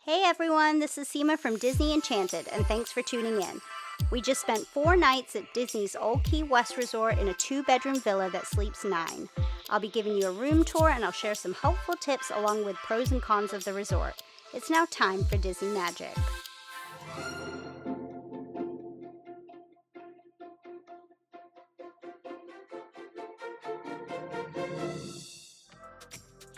Hey everyone, this is Seema from Disney Enchanted, and thanks for tuning in. We just spent 4 nights at Disney's Old Key West Resort in a 2-bedroom villa that sleeps 9. I'll be giving you a room tour and I'll share some helpful tips along with pros and cons of the resort. It's now time for Disney Magic.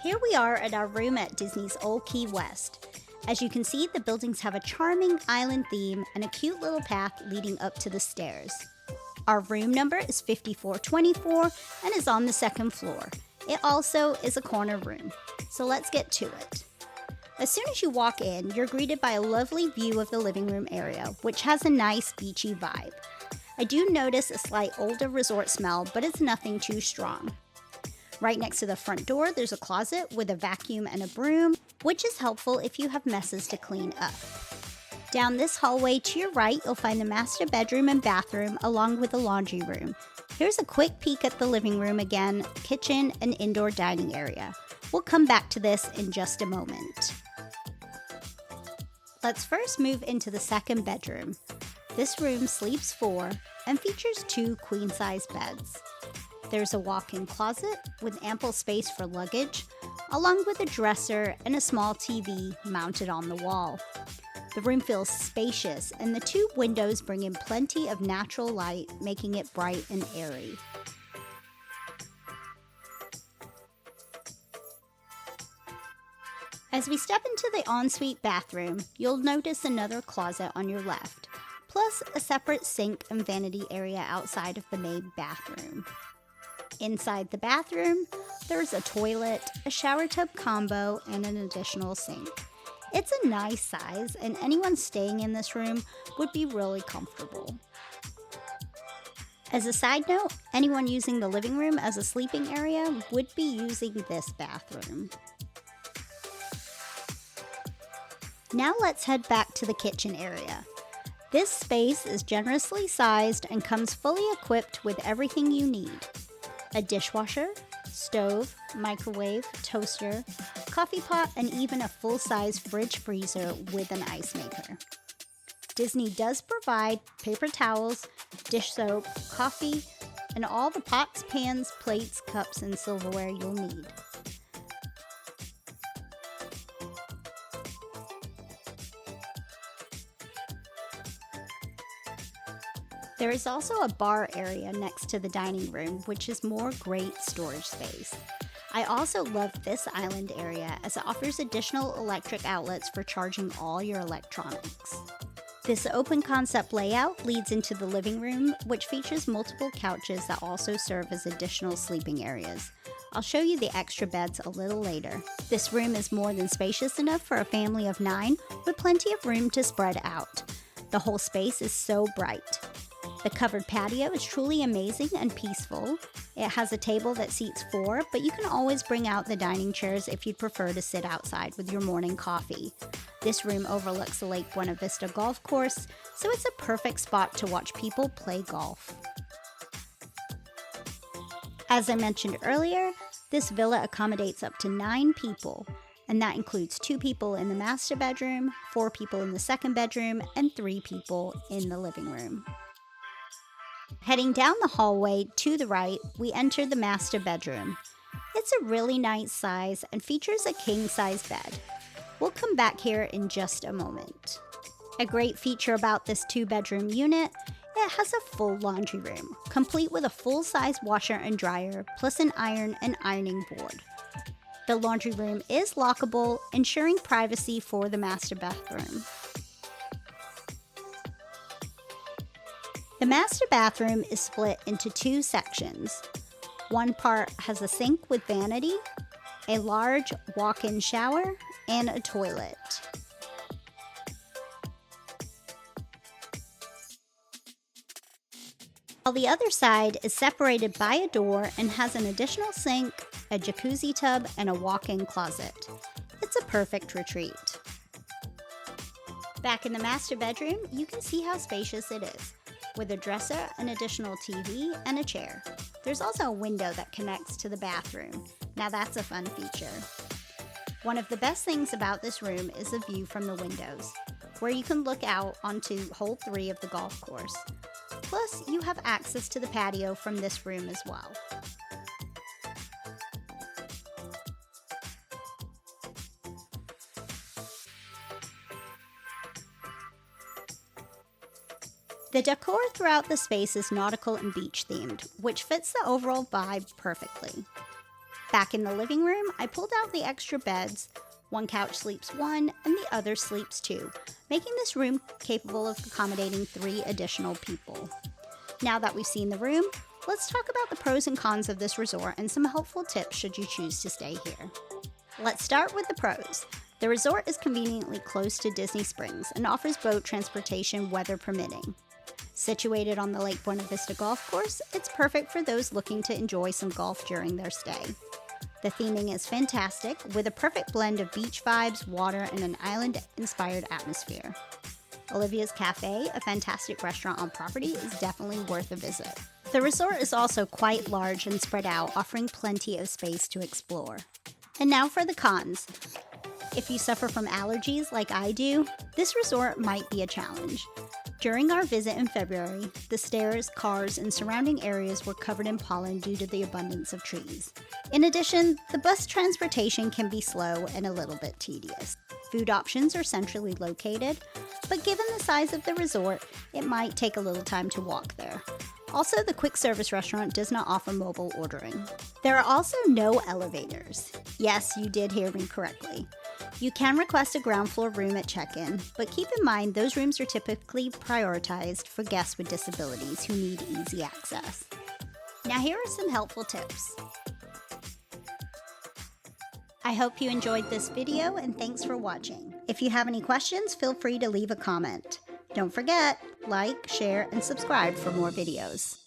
Here we are at our room at Disney's Old Key West. As you can see, the buildings have a charming island theme and a cute little path leading up to the stairs. Our room number is 5424 and is on the 2nd floor. It also is a corner room. So let's get to it. As soon as you walk in, you're greeted by a lovely view of the living room area, which has a nice beachy vibe. I do notice a slight older resort smell, but it's nothing too strong. Right next to the front door, there's a closet with a vacuum and a broom, which is helpful if you have messes to clean up. Down this hallway to your right, you'll find the master bedroom and bathroom along with the laundry room. Here's a quick peek at the living room again, kitchen, and indoor dining area. We'll come back to this in just a moment. Let's first move into the 2nd bedroom. This room sleeps 4 and features 2 queen-size beds. There's a walk-in closet with ample space for luggage, along with a dresser and a small TV mounted on the wall. The room feels spacious, and the 2 windows bring in plenty of natural light, making it bright and airy. As we step into the ensuite bathroom, you'll notice another closet on your left, plus a separate sink and vanity area outside of the main bathroom. Inside the bathroom, there's a toilet, a shower tub combo, and an additional sink. It's a nice size, and anyone staying in this room would be really comfortable. As a side note, anyone using the living room as a sleeping area would be using this bathroom. Now let's head back to the kitchen area. This space is generously sized and comes fully equipped with everything you need. A dishwasher, stove, microwave, toaster, coffee pot, and even a full-size fridge freezer with an ice maker. Disney does provide paper towels, dish soap, coffee, and all the pots, pans, plates, cups, and silverware you'll need. There is also a bar area next to the dining room, which is more great storage space. I also love this island area as it offers additional electric outlets for charging all your electronics. This open concept layout leads into the living room, which features multiple couches that also serve as additional sleeping areas. I'll show you the extra beds a little later. This room is more than spacious enough for a family of 9 with plenty of room to spread out. The whole space is so bright. The covered patio is truly amazing and peaceful. It has a table that seats 4, but you can always bring out the dining chairs if you'd prefer to sit outside with your morning coffee. This room overlooks the Lake Buena Vista golf course, so it's a perfect spot to watch people play golf. As I mentioned earlier, this villa accommodates up to 9 people, and that includes 2 people in the master bedroom, 4 people in the 2nd bedroom, and 3 people in the living room. Heading down the hallway to the right, we enter the master bedroom. It's a really nice size and features a king-size bed. We'll come back here in just a moment. A great feature about this 2-bedroom unit, it has a full laundry room, complete with a full-size washer and dryer, plus an iron and ironing board. The laundry room is lockable, ensuring privacy for the master bathroom. The master bathroom is split into 2 sections. One part has a sink with vanity, a large walk-in shower, and a toilet. While the other side is separated by a door and has an additional sink, a jacuzzi tub, and a walk-in closet. It's a perfect retreat. Back in the master bedroom, you can see how spacious it is, with a dresser, an additional TV, and a chair. There's also a window that connects to the bathroom. Now that's a fun feature. One of the best things about this room is the view from the windows, where you can look out onto hole 3 of the golf course. Plus, you have access to the patio from this room as well. The decor throughout the space is nautical and beach themed, which fits the overall vibe perfectly. Back in the living room, I pulled out the extra beds. One couch sleeps 1 and the other sleeps 2, making this room capable of accommodating 3 additional people. Now that we've seen the room, let's talk about the pros and cons of this resort and some helpful tips should you choose to stay here. Let's start with the pros. The resort is conveniently close to Disney Springs and offers boat transportation weather permitting. Situated on the Lake Buena Vista Golf Course, it's perfect for those looking to enjoy some golf during their stay. The theming is fantastic, with a perfect blend of beach vibes, water, and an island-inspired atmosphere. Olivia's Cafe, a fantastic restaurant on property, is definitely worth a visit. The resort is also quite large and spread out, offering plenty of space to explore. And now for the cons. If you suffer from allergies like I do, this resort might be a challenge. During our visit in February, the stairs, cars, and surrounding areas were covered in pollen due to the abundance of trees. In addition, the bus transportation can be slow and a little bit tedious. Food options are centrally located, but given the size of the resort, it might take a little time to walk there. Also, the quick service restaurant does not offer mobile ordering. There are also no elevators. Yes, you did hear me correctly. You can request a ground floor room at check-in, but keep in mind those rooms are typically prioritized for guests with disabilities who need easy access. Now here are some helpful tips. I hope you enjoyed this video and thanks for watching. If you have any questions, feel free to leave a comment. Don't forget, like, share, and subscribe for more videos.